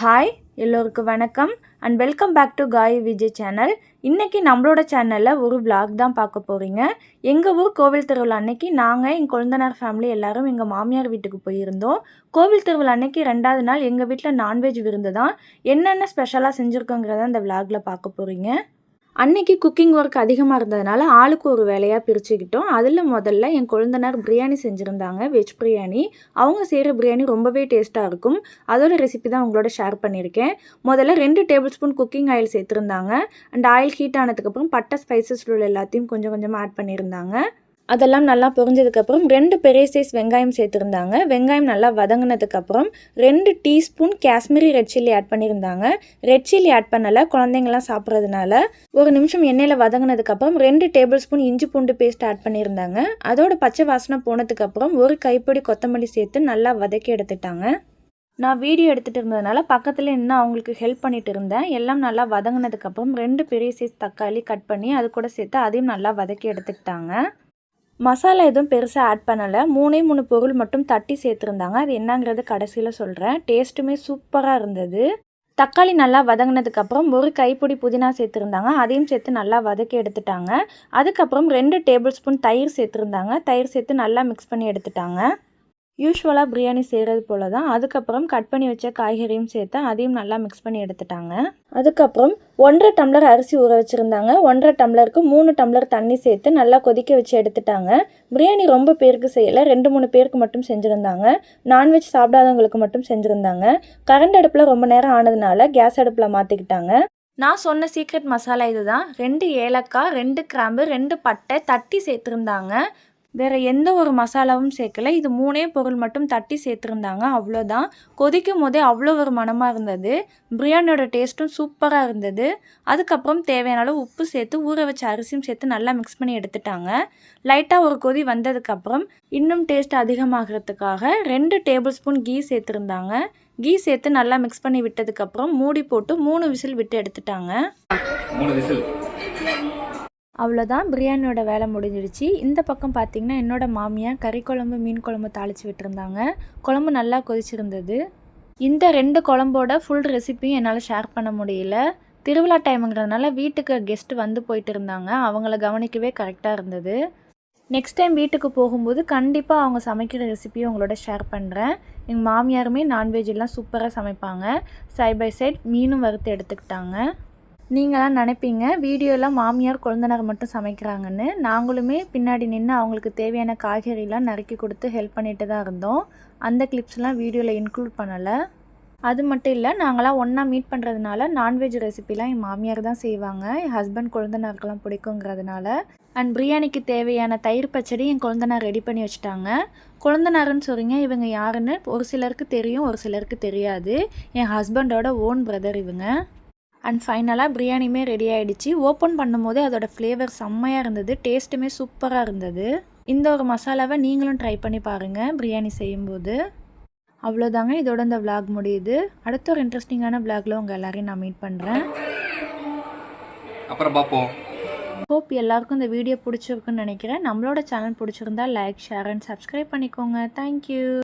Hi எல்லோருக்கும் வணக்கம் and welcome back to காய் விஜய் சேனல். இன்றைக்கி நம்மளோட சேனலில் ஒரு vlog தான் பார்க்க போகிறீங்க. எங்கள் ஊர் கோவில் திருவிழா அன்னைக்கு நாங்கள் எங்கள் கொழுந்தனார் ஃபேமிலி எல்லோரும் எங்கள் மாமியார் வீட்டுக்கு போயிருந்தோம். கோவில் திருவிழா அன்னைக்கு 2வது நாள் எங்கள் வீட்டில் நான்வெஜ் விருந்து தான். என்னென்ன ஸ்பெஷலாக செஞ்சுருக்கோங்கிறத இந்த vlogல பார்க்க போகிறீங்க. அன்னைக்கு குக்கிங் ஒர்க் அதிகமாக இருந்ததுனால ஆளுக்கு ஒரு வேலையாக பிரிச்சுக்கிட்டோம். அதில் முதல்ல என் கொழுந்தனார் பிரியாணி செஞ்சுருந்தாங்க, வெஜ் பிரியாணி. அவங்க செய்கிற பிரியாணி ரொம்பவே டேஸ்ட்டாக இருக்கும். அதோட ரெசிபி தான் உங்களோட ஷேர் பண்ணியிருக்கேன். முதல்ல 2 டேபிள் ஸ்பூன் குக்கிங் ஆயில் சேர்த்துருந்தாங்க. அண்ட் ஆயில் ஹீட் ஆனதுக்கப்புறம் பட்டை ஸ்பைசஸ் உள்ள எல்லாத்தையும் கொஞ்சம் கொஞ்சமாக ஆட் பண்ணியிருந்தாங்க. அதெல்லாம் நல்லா பொரிஞ்சதுக்கப்புறம் 2 பெரிய சைஸ் வெங்காயம் சேர்த்துருந்தாங்க. வெங்காயம் நல்லா வதங்கினதுக்கப்புறம் 2 teaspoon Kashmiri red chilli add பண்ணியிருந்தாங்க. ரெட் சில்லி ஆட் பண்ணலை, குழந்தைங்களாம் சாப்பிட்றதுனால. ஒரு நிமிஷம் எண்ணெயில் வதங்கினதுக்கப்புறம் 2 டேபிள் ஸ்பூன் இஞ்சி பூண்டு பேஸ்ட் ஆட் பண்ணியிருந்தாங்க. அதோட பச்சை வாசனை போனதுக்கப்புறம் ஒரு கைப்பிடி கொத்தமல்லி சேர்த்து நல்லா வதக்கி எடுத்துட்டாங்க. நான் வீடியோ எடுத்துகிட்டு இருந்ததுனால பக்கத்தில் இன்னும் அவங்களுக்கு ஹெல்ப் பண்ணிட்டு இருந்தேன். எல்லாம் நல்லா வதங்கினதுக்கப்புறம் 2 பெரிய சைஸ் தக்காளி கட் பண்ணி அது கூட சேர்த்து அதையும் நல்லா வதக்கி எடுத்துக்கிட்டாங்க. மசாலா எதுவும் பெருசாக ஆட் பண்ணலை. 3 பொருள் மட்டும் தட்டி சேர்த்துருந்தாங்க. அது என்னங்கிறது கடைசியில் சொல்கிறேன். டேஸ்ட்டுமே சூப்பராக இருந்தது. தக்காளி நல்லா வதங்கினதுக்கப்புறம் ஒரு கைப்பிடி புதினா சேர்த்துருந்தாங்க. அதையும் சேர்த்து நல்லா வதக்கி எடுத்துட்டாங்க. அதுக்கப்புறம் 2 டேபிள் ஸ்பூன் தயிர் சேர்த்துருந்தாங்க. தயிர் சேர்த்து நல்லா மிக்ஸ் பண்ணி எடுத்துட்டாங்க. யூஸ்வலாக பிரியாணி செய்கிறது போல தான். அதுக்கப்புறம் கட் பண்ணி வச்ச காய்கறியும் சேர்த்து அதையும் நல்லா மிக்ஸ் பண்ணி எடுத்துட்டாங்க. அதுக்கப்புறம் 1.5 டம்ளர் அரிசி ஊற வச்சுருந்தாங்க. 1.5 டம்ளருக்கு 3 டம்ளர் தண்ணி சேர்த்து நல்லா கொதிக்க வச்சு எடுத்துட்டாங்க. பிரியாணி ரொம்ப பேருக்கு செய்யலை, 2-3 பேருக்கு மட்டும் செஞ்சுருந்தாங்க. நான்வெஜ் சாப்பிடாதவங்களுக்கு மட்டும் செஞ்சுருந்தாங்க. கரண்ட் அடுப்பில் ரொம்ப நேரம் ஆனதுனால கேஸ் அடுப்பில் மாற்றிக்கிட்டாங்க. நான் சொன்ன சீக்ரெட் மசாலா இது தான். 2 ஏலக்காய், 2 கிராம்பு, 2 பட்டை தட்டி சேர்த்துருந்தாங்க. வேறு எந்த ஒரு மசாலாவும் சேர்க்கலை. இது 3 பொருள் மட்டும் தட்டி சேர்த்துருந்தாங்க, அவ்வளோதான். கொதிக்கும் போதே அவ்வளோ ஒரு மணமாக இருந்தது. பிரியாணியோட டேஸ்ட்டும் சூப்பராக இருந்தது. அதுக்கப்புறம் தேவையான அளவு உப்பு சேர்த்து ஊற வச்ச அரிசியும் சேர்த்து நல்லா மிக்ஸ் பண்ணி எடுத்துட்டாங்க. லைட்டாக ஒரு கொதி வந்ததுக்கப்புறம் இன்னும் டேஸ்ட் அதிகமாகிறதுக்காக 2 டேபிள் ஸ்பூன் கீ சேர்த்துருந்தாங்க. கீ சேர்த்து நல்லா மிக்ஸ் பண்ணி விட்டதுக்கப்புறம் மூடி போட்டு 3 விசில் விட்டு எடுத்துட்டாங்க. 3 விசில். அவ்வளோதான், பிரியாணியோட வேலை முடிஞ்சிடுச்சு. இந்த பக்கம் பார்த்திங்கன்னா என்னோட மாமியார் கறி குழம்பு, மீன் குழம்பு தாளித்து விட்டுருந்தாங்க. குழம்பு நல்லா கொதிச்சிருந்தது. இந்த 2 குழம்போட ஃபுல் ரெசிபியும் என்னால் ஷேர் பண்ண முடியல. திருவிழா டைமுங்கிறதுனால வீட்டுக்கு கெஸ்ட்டு வந்து போயிட்டு இருந்தாங்க. அவங்கள கவனிக்கவே கரெக்டாக இருந்தது. நெக்ஸ்ட் டைம் வீட்டுக்கு போகும்போது கண்டிப்பாக அவங்க சமைக்கிற ரெசிபியும் உங்களோட ஷேர் பண்ணுறேன். எங்கள் மாமியாருமே நான்வெஜ் எல்லாம் சூப்பராக சமைப்பாங்க. சைட் பை சைட் மீனும் வறுத்து எடுத்துக்கிட்டாங்க. நீங்களாம் நினைப்பீங்க வீடியோலாம் மாமியார் கொழுந்தனார் மட்டும் சமைக்கிறாங்கன்னு. நாங்களுமே பின்னாடி நின்று அவங்களுக்கு தேவையான காய்கறிலாம் நறுக்கி கொடுத்து ஹெல்ப் பண்ணிட்டு தான் இருந்தோம். அந்த கிளிப்ஸ்லாம் வீடியோவில் இன்க்ளூட் பண்ணலை. அது மட்டும் இல்லை, நாங்களாம் ஒன்றா மீட் பண்ணுறதுனால நான்வெஜ் ரெசிபிலாம் என் மாமியார் தான் செய்வாங்க. என் ஹஸ்பண்ட் கொழுந்தனாருக்கெல்லாம் பிடிக்குங்கிறதுனால. அண்ட் பிரியாணிக்கு தேவையான தயிர் பச்சடி என் கொழுந்தனார் ரெடி பண்ணி வச்சுட்டாங்க. கொழுந்தனாருன்னு சொல்கிறீங்க, இவங்க யாருன்னு ஒரு சிலருக்கு தெரியும், ஒரு சிலருக்கு தெரியாது. என் ஹஸ்பண்டோட ஓன் பிரதர் இவங்க. அண்ட் ஃபைனலாக பிரியாணியுமே ரெடி ஆகிடுச்சு. ஓப்பன் பண்ணும்போதே அதோட ஃப்ளேவர் செம்மையாக இருந்தது. டேஸ்ட்டுமே சூப்பராக இருந்தது. இந்த ஒரு மசாலாவை நீங்களும் ட்ரை பண்ணி பாருங்கள் பிரியாணி செய்யும்போது. அவ்வளோதாங்க, இதோட இந்த vlog முடியுது. அடுத்த ஒரு இன்ட்ரெஸ்டிங்கான vlogல உங்கள் எல்லாரையும் நான் மீட் பண்ணுறேன். அப்புறம் பார்ப்போம். ஹோப் எல்லாருக்கும் இந்த வீடியோ பிடிச்சிருக்குன்னு நினைக்கிறேன். நம்மளோட சேனல் பிடிச்சிருந்தா லைக், ஷேர் அண்ட் சப்ஸ்கிரைப் பண்ணிக்கோங்க. தேங்க்யூ.